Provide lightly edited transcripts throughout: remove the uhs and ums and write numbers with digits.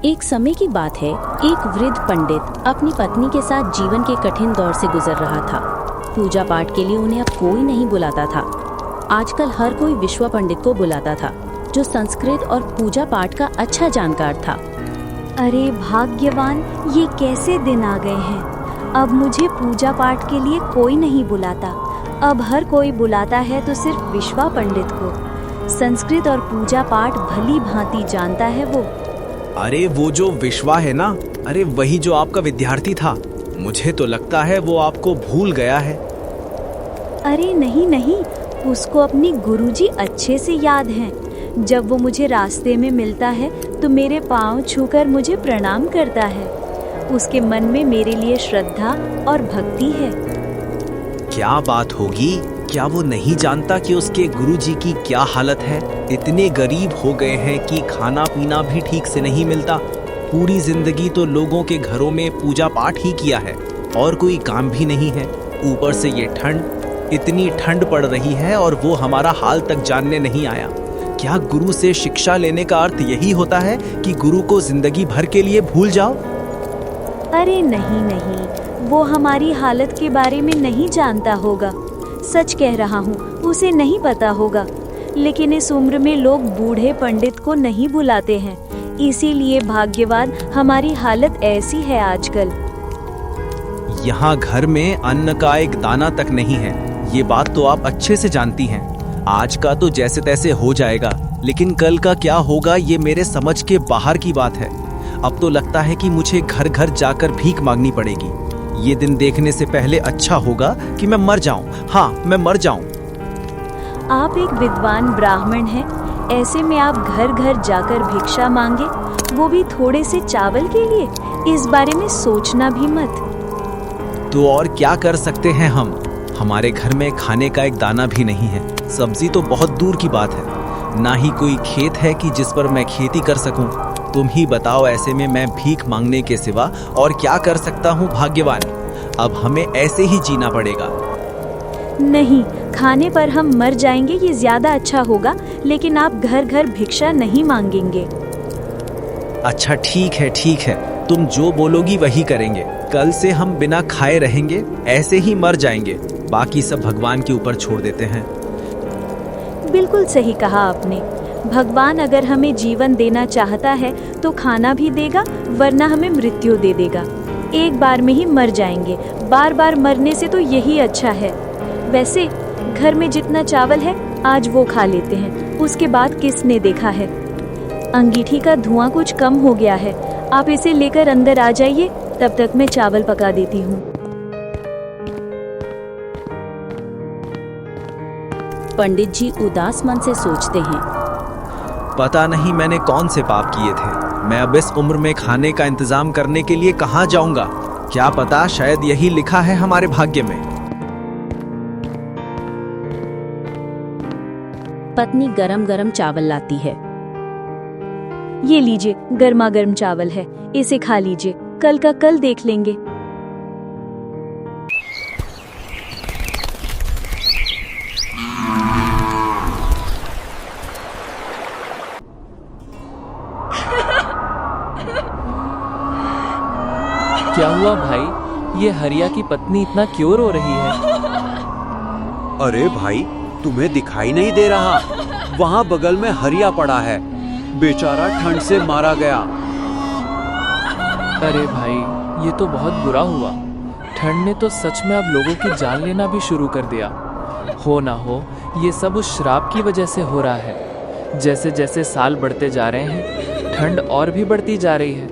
एक समय की बात है, एक वृद्ध पंडित अपनी पत्नी के साथ जीवन के कठिन दौर से गुजर रहा था। पूजा पाठ के लिए उन्हें अब कोई नहीं बुलाता था। आजकल हर कोई विश्वा पंडित को बुलाता था, जो संस्कृत और पूजा पाठ का अच्छा जानकार था। अरे भाग्यवान, ये कैसे दिन आ गए हैं। अब मुझे पूजा पाठ के लिए कोई नहीं बुलाता। अब हर कोई बुलाता है तो सिर्फ विश्वा पंडित को। संस्कृत और पूजा पाठ भली भांति जानता है वो। अरे वो जो विश्वा है ना, अरे वही जो आपका विद्यार्थी था। मुझे तो लगता है वो आपको भूल गया है। अरे नहीं नहीं, उसको अपनी गुरुजी अच्छे से याद हैं। जब वो मुझे रास्ते में मिलता है तो मेरे पांव छूकर मुझे प्रणाम करता है। उसके मन में मेरे लिए श्रद्धा और भक्ति है। क्या बात होगी? क्या वो नहीं जानता कि उसके गुरुजी की क्या हालत है? इतने गरीब हो गए हैं कि खाना पीना भी ठीक से नहीं मिलता। पूरी जिंदगी तो लोगों के घरों में पूजा पाठ ही किया है और कोई काम भी नहीं है। ऊपर से ये ठंड, इतनी ठंड पड़ रही है और वो हमारा हाल तक जानने नहीं आया। क्या गुरु से शिक्षा लेने का अर्थ यही होता है कि गुरु को जिंदगी भर के लिए भूल जाओ? अरे नहीं नहीं, वो हमारी हालत के बारे में नहीं जानता होगा। सच कह रहा हूँ, उसे नहीं पता होगा। लेकिन इस उम्र में लोग बूढ़े पंडित को नहीं बुलाते हैं, इसीलिए भाग्यवान हमारी हालत ऐसी है आजकल। यहाँ घर में अन्न का एक दाना तक नहीं है, ये बात तो आप अच्छे से जानती हैं। आज का तो जैसे तैसे हो जाएगा, लेकिन कल का क्या होगा ये मेरे समझ के बाहर की बात है। अब तो लगता है कि मुझे घर घर जाकर भीख मांगनी पड़ेगी। ये दिन देखने से पहले अच्छा होगा कि मैं मर जाऊं। हाँ, मैं मर जाऊं। आप एक विद्वान ब्राह्मण हैं, ऐसे में आप घर घर जाकर भिक्षा मांगे, वो भी थोड़े से चावल के लिए? इस बारे में सोचना भी मत। तो और क्या कर सकते हैं हम? हमारे घर में खाने का एक दाना भी नहीं है। सब्जी तो बहुत दूर की बात है, ना ही कोई खेत है कि जिस पर मैं खेती कर सकूं। तुम ही बताओ, ऐसे में मैं भीख मांगने के सिवा और क्या कर सकता हूँ भाग्यवान? अब हमें ऐसे ही जीना पड़ेगा। नहीं, खाने पर हम मर जाएंगे ये ज्यादा अच्छा होगा, लेकिन आप घर घर भिक्षा नहीं मांगेंगे। अच्छा ठीक है, तुम जो बोलोगी वही करेंगे। कल से हम बिना खाए रहेंगे, ऐसे ही मर जाएंगे। बाकी सब भगवान के ऊपर छोड़ देते हैं। बिल्कुल सही कहा आपने। भगवान अगर हमें जीवन देना चाहता है तो खाना भी देगा, वरना हमें मृत्यु दे देगा। एक बार में ही मर जाएंगे, बार बार मरने से तो यही अच्छा है। वैसे घर में जितना चावल है आज वो खा लेते हैं, उसके बाद किसने देखा है। अंगीठी का धुआं कुछ कम हो गया है, आप इसे लेकर अंदर आ जाइए, तब तक मैं चावल पका देती हूँ। पंडित जी उदास मन से सोचते हैं, पता नहीं मैंने कौन से पाप किए थे। मैं अब इस उम्र में खाने का इंतजाम करने के लिए कहाँ जाऊंगा? क्या पता, शायद यही लिखा है हमारे भाग्य में। पत्नी गरम गरम चावल लाती है। ये लीजिए, गर्मा गर्म चावल है, इसे खा लीजिए, कल का कल देख लेंगे। क्या हुआ भाई? ये हरिया की पत्नी इतना क्यों रो रही है? अरे भाई, तुम्हें दिखाई नहीं दे रहा? वहाँ बगल में हरिया पड़ा है, बेचारा ठंड से मारा गया। अरे भाई, ये तो बहुत बुरा हुआ। ठंड ने तो सच में अब लोगों की जान लेना भी शुरू कर दिया। हो ना हो ये सब उस श्राप की वजह से हो रहा है। जैसे जैसे साल बढ़ते जा रहे हैं, ठंड और भी बढ़ती जा रही है।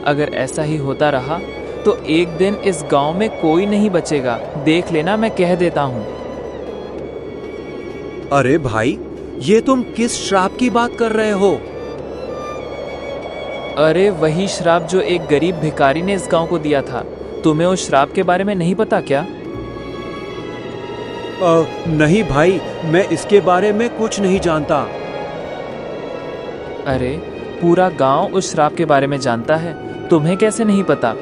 अगर ऐसा ही होता रहा तो एक दिन इस गांव में कोई नहीं बचेगा। देख लेना, मैं कह देता हूँ। अरे भाई, ये तुम किस श्राप की बात कर रहे हो? अरे वही श्राप जो एक गरीब भिखारी ने इस गांव को दिया था। तुम्हें उस श्राप के बारे में नहीं पता क्या? नहीं भाई, मैं इसके बारे में कुछ नहीं जानता। अरे पूरा गांव उस श्राप के बारे में जानता है, तुम्हें कैसे नहीं पता?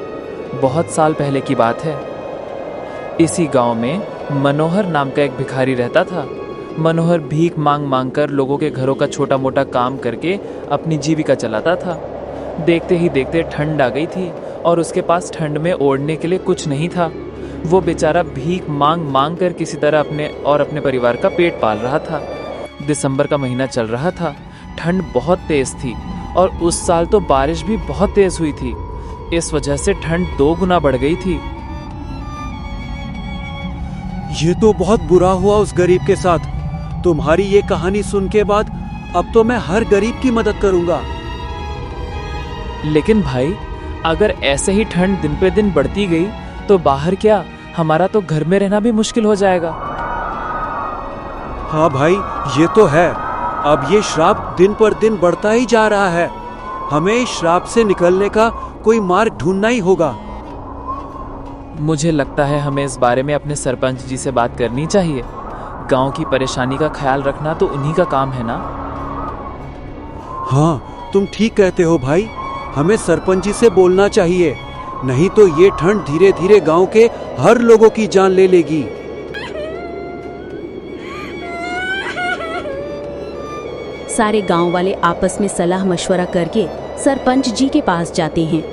बहुत साल पहले की बात है। इसी गांव में मनोहर नाम का एक भिखारी रहता था। मनोहर भीख मांग मांग कर लोगों के घरों का छोटा मोटा काम करके अपनी जीविका चलाता था। देखते ही देखते ठंड आ गई थी और उसके पास ठंड में ओढ़ने के लिए कुछ नहीं था। वो बेचारा भीख मांग मांग कर किसी तरह अपने और अपने परिवार का पेट पाल रहा था। दिसंबर का महीना चल रहा था, ठंड बहुत तेज थी और उस साल तो बारिश भी बहुत तेज हुई थी। इस वजह से ठंड 2 गुना बढ़ गई थी। ये तो बहुत बुरा हुआ उस गरीब के साथ। तुम्हारी ये कहानी सुन के बाद अब तो मैं हर गरीब की मदद करूंगा। लेकिन भाई, अगर ऐसे ही ठंड दिन पे दिन बढ़ती गई तो बाहर क्या, हमारा तो घर में रहना भी मुश्किल हो जाएगा। हाँ भाई, ये तो है। अब ये श्राप दिन पर दिन बढ़ता ही जा रहा है। हमें इस श्राप से निकलने का कोई मार्ग ढूंढना ही होगा। मुझे लगता है हमें इस बारे में अपने सरपंच जी से बात करनी चाहिए। गांव की परेशानी का ख्याल रखना तो उन्हीं का काम है ना। हाँ, तुम ठीक कहते हो भाई। हमें सरपंच जी से बोलना चाहिए, नहीं तो ये ठंड धीरे धीरे गांव के हर लोगों की जान ले लेगी। सारे गांव वाले आपस में सलाह मशवरा करके सरपंच जी के पास जाते हैं।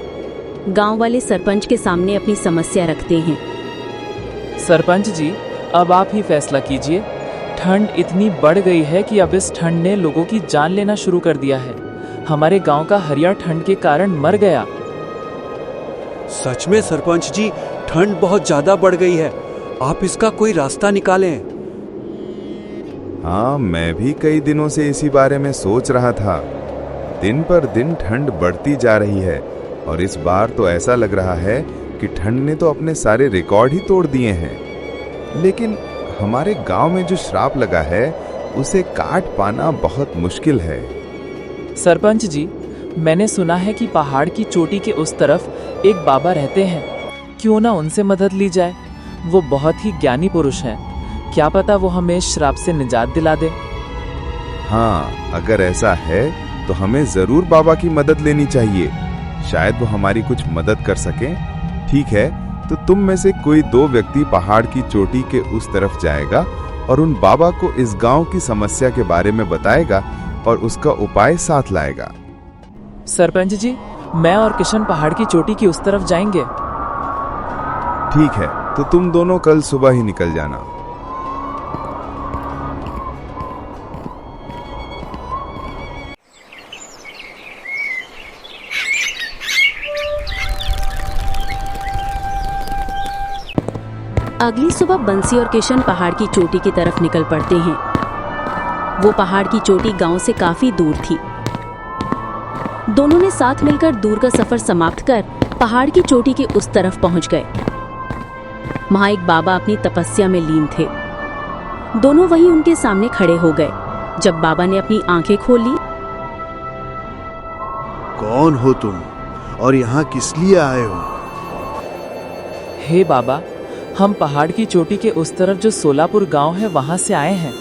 गांव वाले सरपंच के सामने अपनी समस्या रखते हैं। सरपंच जी, अब आप ही फैसला कीजिए। ठंड इतनी बढ़ गई है कि अब इस ठंड ने लोगों की जान लेना शुरू कर दिया है। हमारे गांव का हरिया ठंड के कारण मर गया। सच में सरपंच जी, ठंड बहुत ज्यादा बढ़ गई है। आप इसका कोई रास्ता निकालें। हाँ, मैं भी कई दिनों से इसी बारे में सोच रहा था। दिन पर दिन ठंड बढ़ती जा रही है और इस बार तो ऐसा लग रहा है कि ठंड ने तो अपने सारे रिकॉर्ड ही तोड़ दिए हैं। लेकिन हमारे गांव में जो श्राप लगा है उसे काट पाना बहुत मुश्किल है। सरपंच जी, मैंने सुना है कि पहाड़ की चोटी के उस तरफ एक बाबा रहते हैं। क्यों ना उनसे मदद ली जाए। वो बहुत ही ज्ञानी पुरुष हैं। क्या पता वो हमें इस श्राप से निजात दिला दे। हाँ, अगर ऐसा है तो हमें जरूर बाबा की मदद लेनी चाहिए। शायद वो हमारी कुछ मदद कर सकें। ठीक है, तो तुम में से कोई 2 व्यक्ति पहाड़ की चोटी के उस तरफ जाएगा और उन बाबा को इस गांव की समस्या के बारे में बताएगा और उसका उपाय साथ लाएगा। सरपंच जी, मैं और किशन पहाड़ की चोटी की उस तरफ जाएंगे। ठीक है, तो तुम दोनों कल सुबह ही निकल जाना। अगली सुबह बंसी और किशन पहाड़ की चोटी की तरफ निकल पड़ते हैं। वो पहाड़ की चोटी गांव से काफी दूर थी। दोनों ने साथ मिलकर दूर का सफर समाप्त कर पहाड़ की चोटी के उस तरफ पहुंच गए। वहां एक बाबा अपनी तपस्या में लीन थे। दोनों वहीं उनके सामने खड़े हो गए। जब बाबा ने अपनी आंखें खोली, कौन हो तुम और यहाँ किस लिए आए हो? हे बाबा, हम पहाड़ की चोटी के उस तरफ जो सोलापुर गांव है वहां से आए हैं।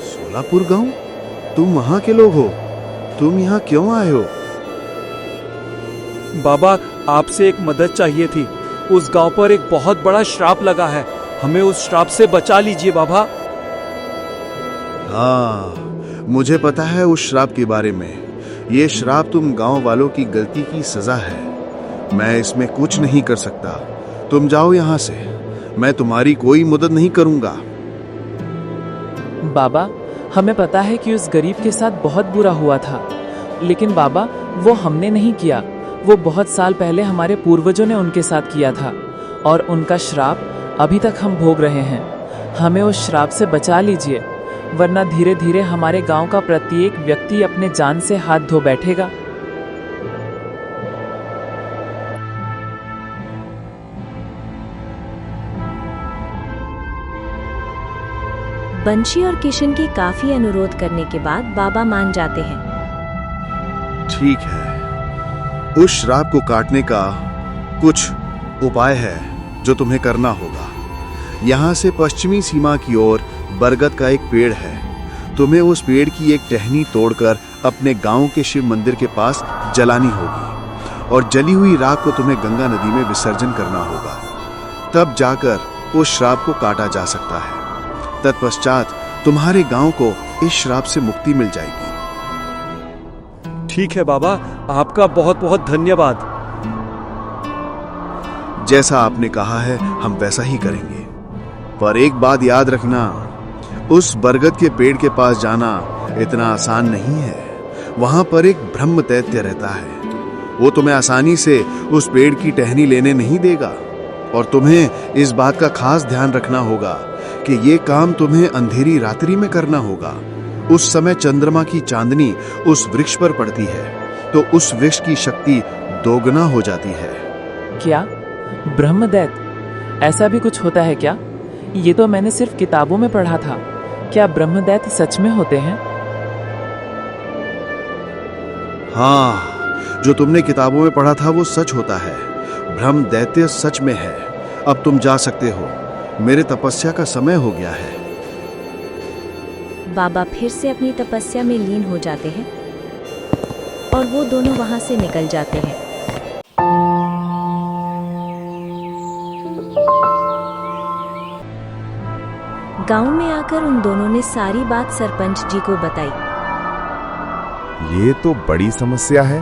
सोलापुर गांव? तुम वहाँ के लोग हो? तुम यहाँ क्यों आए हो? बाबा, आपसे एक मदद चाहिए थी। उस गांव पर एक बहुत बड़ा श्राप लगा है। हमें उस श्राप से बचा लीजिए बाबा। हाँ, मुझे पता है उस श्राप के बारे में। ये श्राप तुम गांव वालों की गलती की सजा है। मैं इसमें कुछ नहीं कर सकता। तुम जाओ यहाँ से। मैं तुम्हारी कोई मदद नहीं करूंगा। बाबा, हमें पता है कि उस गरीब के साथ बहुत बुरा हुआ था, लेकिन बाबा, वो हमने नहीं किया। वो बहुत साल पहले हमारे पूर्वजों ने उनके साथ किया था और उनका श्राप अभी तक हम भोग रहे हैं। हमें उस श्राप से बचा लीजिए, वरना धीरे धीरे हमारे गांव का प्रत्येक व्यक्ति अपने जान से हाथ धो बैठेगा। बंशी और किशन की काफी अनुरोध करने के बाद बाबा मान जाते हैं। ठीक है, उस श्राप को काटने का कुछ उपाय है जो तुम्हें करना होगा। यहाँ से पश्चिमी सीमा की ओर बरगद का एक पेड़ है। तुम्हें उस पेड़ की एक टहनी तोड़कर अपने गांव के शिव मंदिर के पास जलानी होगी और जली हुई राख को तुम्हें गंगा नदी में विसर्जन करना होगा। तब जाकर उस श्राप को काटा जा सकता है। तत्पश्चात तुम्हारे गांव को इस श्राप से मुक्ति मिल जाएगी। ठीक है बाबा, आपका बहुत बहुत धन्यवाद। जैसा आपने कहा है हम वैसा ही करेंगे, पर एक बात याद रखना, उस बरगद के पेड़ के पास जाना इतना आसान नहीं है। वहां पर एक ब्रह्म दैत्य रहता है। वो तुम्हें आसानी से उस पेड़ की टहनी लेने नहीं देगा, और तुम्हें इस बात का खास ध्यान रखना होगा कि ये काम तुम्हें अंधेरी रात्रि में करना होगा। उस समय चंद्रमा की चांदनी उस वृक्ष पर पड़ती है, तो उस वृक्ष की शक्ति दोगुना हो जाती है। क्या ब्रह्मदैत्य, ऐसा भी कुछ होता है क्या? ये तो मैंने सिर्फ किताबों में पढ़ा था। क्या ब्रह्मदैत्य सच में होते हैं? हाँ, जो तुमने किताबों में पढ़ा था वो सच होता है। ब्रह्म दैत्य सच में है। अब तुम जा सकते हो, मेरे तपस्या का समय हो गया है। बाबा फिर से अपनी तपस्या में लीन हो जाते हैं और वो दोनों वहां से निकल जाते हैं। गांव में आकर उन दोनों ने सारी बात सरपंच जी को बताई। ये तो बड़ी समस्या है।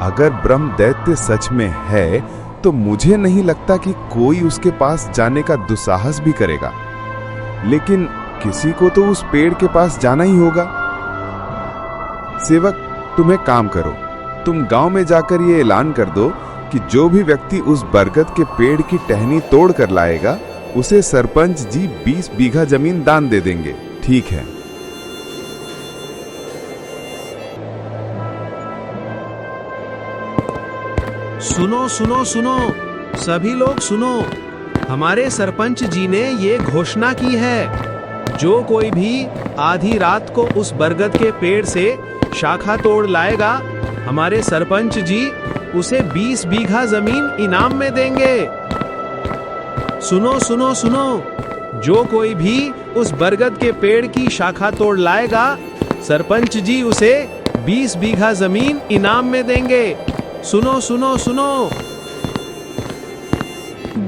अगर ब्रह्म दैत्य सच में है तो मुझे नहीं लगता कि कोई उसके पास जाने का दुस्साहस भी करेगा, लेकिन किसी को तो उस पेड़ के पास जाना ही होगा। सेवक, तुम एक काम करो, तुम गांव में जाकर ये ऐलान कर दो कि जो भी व्यक्ति उस बरगद के पेड़ की टहनी तोड़ कर लाएगा उसे सरपंच जी 20 बीघा जमीन दान दे देंगे। ठीक है? सुनो सुनो सुनो, सभी लोग सुनो। हमारे सरपंच जी ने ये घोषणा की है, जो कोई भी आधी रात को उस बरगद के पेड़ से शाखा तोड़ लाएगा, हमारे सरपंच जी उसे 20 बीघा जमीन इनाम में देंगे। सुनो सुनो सुनो, जो कोई भी उस बरगद के पेड़ की शाखा तोड़ लाएगा, सरपंच जी उसे 20 बीघा जमीन इनाम में देंगे। सुनो सुनो सुनो।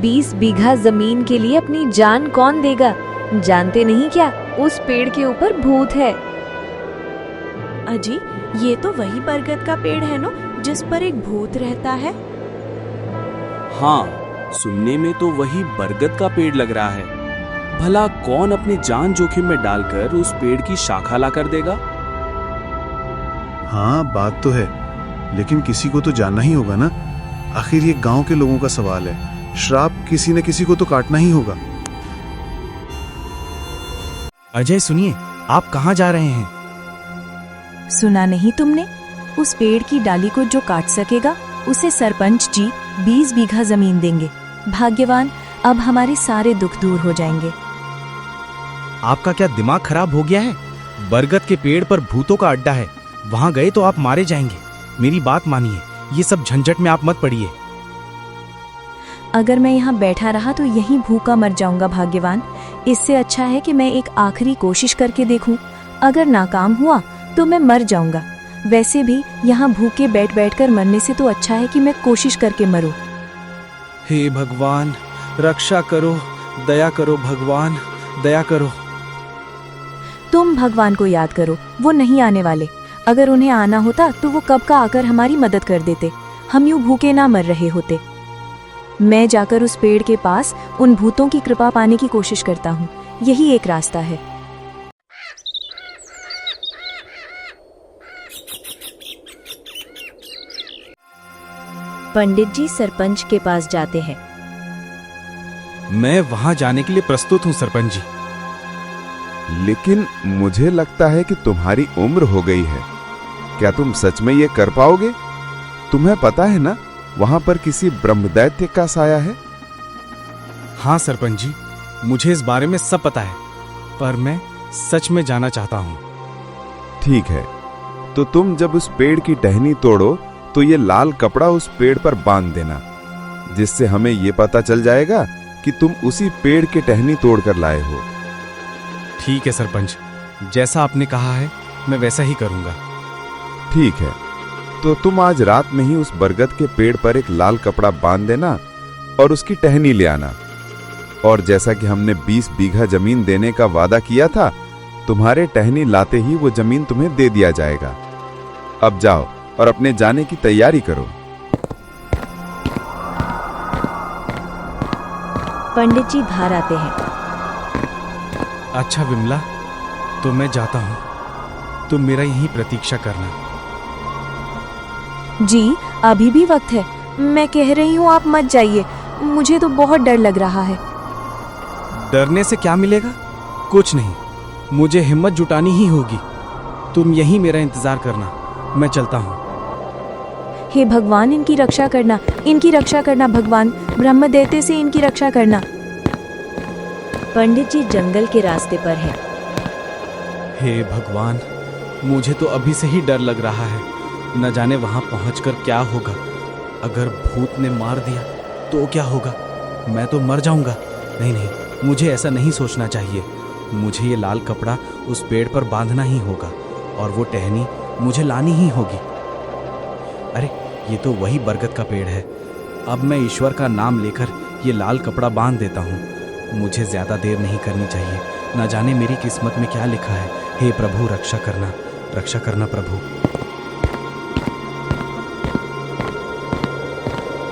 20 बीघा जमीन के लिए अपनी जान कौन देगा? जानते नहीं क्या, उस पेड़ के ऊपर भूत है। अजी, ये तो वही बरगद का पेड़ है ना जिस पर एक भूत रहता है? हाँ, सुनने में तो वही बरगद का पेड़ लग रहा है। भला कौन अपनी जान जोखिम में डालकर उस पेड़ की शाखा ला कर देगा? हाँ, बात तो है, लेकिन किसी को तो जानना ही होगा ना। आखिर ये गांव के लोगों का सवाल है। श्राप किसी न किसी को तो काटना ही होगा। अजय सुनिए, आप कहाँ जा रहे हैं? सुना नहीं तुमने? उस पेड़ की डाली को जो काट सकेगा उसे सरपंच जी 20 बीघा जमीन देंगे। भाग्यवान, अब हमारे सारे दुख दूर हो जाएंगे। आपका क्या दिमाग खराब हो गया है? बरगद के पेड़ पर भूतों का अड्डा है, वहां गए तो आप मारे जाएंगे। मेरी बात मानिए, ये सब झंझट में आप मत पड़िए। अगर मैं यहाँ बैठा रहा तो यहीं भूखा मर जाऊंगा भाग्यवान। इससे अच्छा है कि मैं एक आखिरी कोशिश करके देखूं। अगर नाकाम हुआ तो मैं मर जाऊंगा। वैसे भी यहाँ भूखे बैठ बैठकर मरने से तो अच्छा है कि मैं कोशिश करके मरूं। हे भगवान, रक्षा करो, दया करो भगवान, दया करो। तुम भगवान को याद करो, वो नहीं आने वाले। अगर उन्हें आना होता तो वो कब का आकर हमारी मदद कर देते। हम यूं भूखे ना मर रहे होते। मैं जाकर उस पेड़ के पास उन भूतों की कृपा पाने की कोशिश करता हूँ। यही एक रास्ता है। पंडित जी सरपंच के पास जाते हैं। मैं वहां जाने के लिए प्रस्तुत हूं सरपंच जी। लेकिन मुझे लगता है कि तुम्हारी उम्र हो गई है। क्या तुम सच में ये कर पाओगे? तुम्हें पता है ना, वहां पर किसी ब्रह्मदैत्य का साया है। हाँ सरपंच जी, मुझे इस बारे में सब पता है, पर मैं सच में जाना चाहता हूँ। ठीक है, तो तुम जब उस पेड़ की टहनी तोड़ो तो ये लाल कपड़ा उस पेड़ पर बांध देना, जिससे हमें ये पता चल जाएगा कि तुम उसी पेड़ की टहनी तोड़कर लाए हो। ठीक है सरपंच, जैसा आपने कहा है मैं वैसा ही करूंगा। ठीक है, तो तुम आज रात में ही उस बरगद के पेड़ पर एक लाल कपड़ा बांध देना और उसकी टहनी ले आना। और जैसा कि हमने 20 बीघा जमीन देने का वादा किया था, तुम्हारे टहनी लाते ही वो जमीन तुम्हें दे दिया जाएगा। अब जाओ और अपने जाने की तैयारी करो। पंडित जी बाहर आते हैं। अच्छा विमला, तो मैं जाता हूँ, तुम मेरा यहीं प्रतीक्षा करना। जी अभी भी वक्त है, मैं कह रही हूँ आप मत जाइए, मुझे तो बहुत डर लग रहा है। डरने से क्या मिलेगा? कुछ नहीं, मुझे हिम्मत जुटानी ही होगी। तुम यहीं मेरा इंतजार करना, मैं चलता हूँ। हे भगवान, इनकी रक्षा करना, इनकी रक्षा करना भगवान, ब्रह्मदैत्य से इनकी रक्षा करना। पंडित जी जंगल के रास्ते पर हैं। हे भगवान, मुझे तो अभी से ही डर लग रहा है। न जाने वहां पहुंचकर क्या होगा। अगर भूत ने मार दिया तो क्या होगा? मैं तो मर जाऊंगा। नहीं नहीं, मुझे ऐसा नहीं सोचना चाहिए। मुझे ये लाल कपड़ा उस पेड़ पर बांधना ही होगा और वो टहनी मुझे लानी ही होगी। अरे ये तो वही बरगद का पेड़ है। अब मैं ईश्वर का नाम लेकर ये लाल कपड़ा बांध देता हूँ। मुझे ज्यादा देर नहीं करनी चाहिए। न जाने मेरी किस्मत में क्या लिखा है। हे प्रभु, रक्षा करना प्रभु।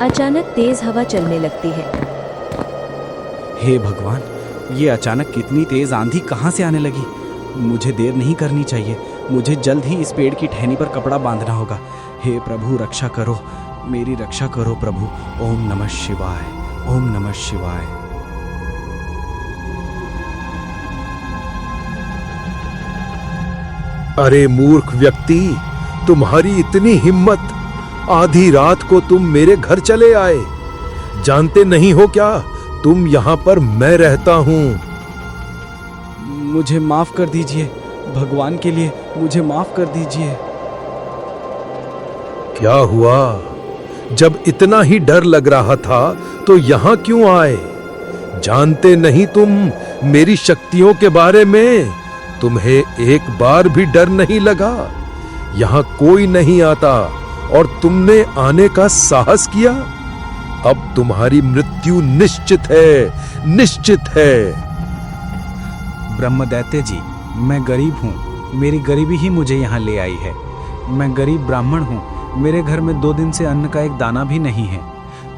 अचानक तेज हवा चलने लगती है। हे भगवान, ये अचानक कितनी तेज आंधी कहाँ से आने लगी? मुझे देर नहीं करनी चाहिए। मुझे जल्द ही इस पेड़ की टहनी पर कपड़ा बांधना होगा। हे प्रभु, रक्षा करो, मेरी रक्षा करो प्रभु। ओम नमः शिवाय, ओम नमः शिवाय। अरे मूर्ख व्यक्ति, तुम्हारी इतनी हिम्मत! आधी रात को तुम मेरे घर चले आए। जानते नहीं हो क्या, तुम यहाँ पर मैं रहता हूँ। मुझे माफ कर दीजिए, भगवान के लिए मुझे माफ कर दीजिए। क्या हुआ? जब इतना ही डर लग रहा था तो यहाँ क्यों आए? जानते नहीं तुम मेरी शक्तियों के बारे में? तुम्हें एक बार भी डर नहीं लगा? यहाँ कोई नहीं आता और तुमने आने का साहस किया। अब तुम्हारी मृत्यु निश्चित है, निश्चित है। ब्रह्मदैत्य जी, मैं गरीब हूँ। मेरी गरीबी ही मुझे यहाँ ले आई है। मैं गरीब ब्राह्मण हूँ। मेरे घर में 2 दिन से अन्न का एक दाना भी नहीं है।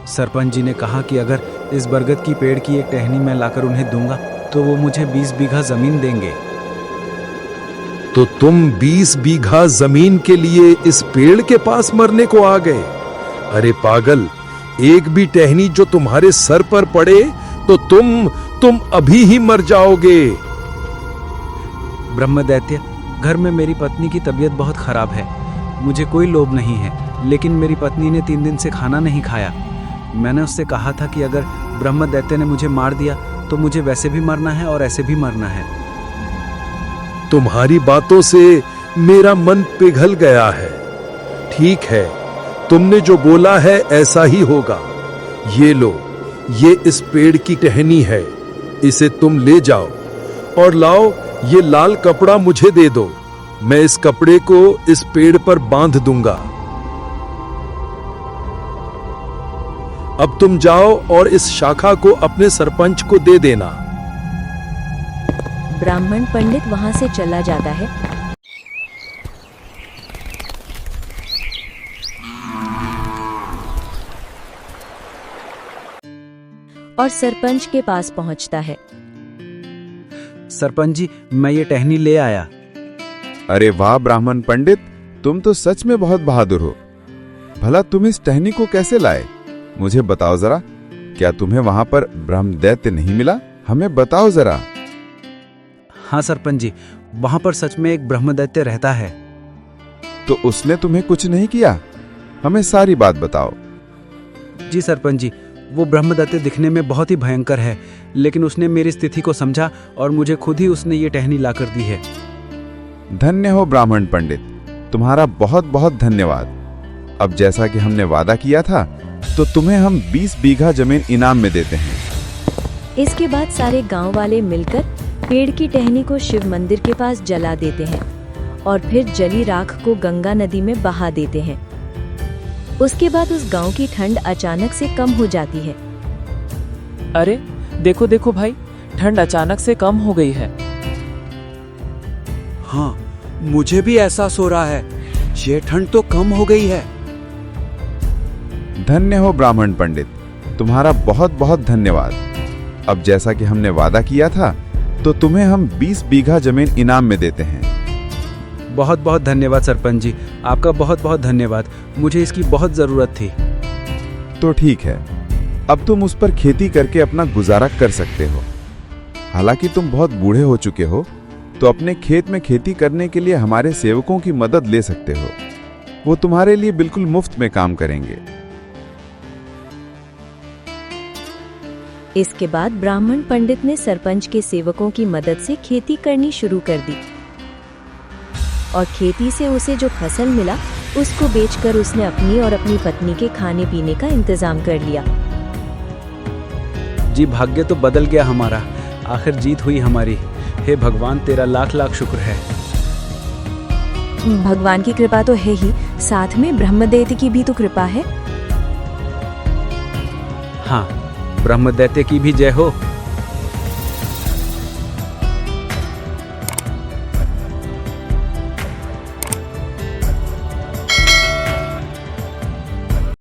सरपंच जी ने कहा कि अगर इस बरगद की पेड़ की एक टहनी मैं लाकर उन्हें दूंगा तो वो मुझे 20 बीघा जमीन देंगे। तो तुम 20 बीघा जमीन के लिए इस पेड़ के पास मरने को आ गए? अरे पागल, एक भी टहनी जो तुम्हारे सर पर पड़े तो तुम अभी ही मर जाओगे। ब्रह्मदैत्य, घर में मेरी पत्नी की तबीयत बहुत खराब है। मुझे कोई लोभ नहीं है, लेकिन मेरी पत्नी ने 3 दिन से खाना नहीं खाया। मैंने उससे कहा था कि अगर ब्रह्मदैत्य ने मुझे मार दिया तो मुझे वैसे भी मरना है और ऐसे भी मरना है। तुम्हारी बातों से मेरा मन पिघल गया है। ठीक है, तुमने जो बोला है ऐसा ही होगा। ये लो, ये इस पेड़ की टहनी है। इसे तुम ले जाओ और लाओ ये लाल कपड़ा मुझे दे दो। मैं इस कपड़े को इस पेड़ पर बांध दूंगा। अब तुम जाओ और इस शाखा को अपने सरपंच को दे देना। ब्राह्मण पंडित वहां से चला जाता है। और सरपंच के पास पहुंचता है। सरपंच जी, मैं ये टहनी ले आया। अरे वाह ब्राह्मण पंडित, तुम तो सच में बहुत बहादुर हो। भला तुम इस टहनी को कैसे लाए? मुझे बताओ जरा। क्या तुम्हें वहां पर ब्रह्मदैत्य नहीं मिला? हमें बताओ जरा। हाँ सरपंच जी, वहां पर सच में एक ब्रह्मदैत्य रहता है। तो उसने तुम्हें कुछ नहीं किया? हमें सारी बात बताओ। जी सरपंच जी, वो ब्रह्मदैत्य दिखने में बहुत ही भयंकर है, लेकिन उसने मेरी स्थिति को समझा और मुझे खुद ही उसने ये टहनी लाकर दी है। धन्य हो ब्राह्मण पंडित, तुम्हारा बहुत बहुत धन्यवाद। अब जैसा कि हमने वादा किया था, तो तुम्हें हम 20 बीघा जमीन इनाम में देते हैं। इसके बाद सारे गांव वाले मिलकर पेड़ की टहनी को शिव मंदिर के पास जला देते हैं और फिर जली राख को गंगा नदी में बहा देते हैं। उसके बाद उस गांव की ठंड अचानक से कम हो जाती है। अरे देखो देखो भाई, ठंड अचानक से कम हो गई है। हाँ, मुझे भी एहसास हो रहा है। ये ठंड तो कम हो गई है। धन्य हो ब्राह्मण पंडित, तुम्हारा बहुत बहुत धन्यवाद। अब जैसा कि हमने वादा किया था, तो तुम्हें हम 20 बीघा जमीन इनाम में देते हैं। बहुत बहुत धन्यवाद सरपंच जी, आपका बहुत बहुत धन्यवाद। मुझे इसकी बहुत ज़रूरत थी। तो ठीक है, अब तुम उस पर खेती करके अपना गुजारा कर सकते हो। हालांकि तुम बहुत बूढ़े हो चुके हो, तो अपने खेत में खेती करने के लिए हमारे सेवकों की मदद ले सकते हो। वो तुम्हारे लिए बिल्कुल मुफ्त में काम करेंगे। इसके बाद ब्राह्मण पंडित ने सरपंच के सेवकों की मदद से खेती करनी शुरू कर दी और खेती से उसे जो फसल मिला उसको बेचकर उसने अपनी और अपनी पत्नी के खाने पीने का इंतजाम कर लिया। जी भाग्य तो बदल गया हमारा, आखिर जीत हुई हमारी। हे भगवान, तेरा लाख लाख शुक्र है। भगवान की कृपा तो है ही, साथ में ब्रह्मदैत्य की भी तो कृपा है। हाँ, ब्रह्मदैत्य की भी जय हो।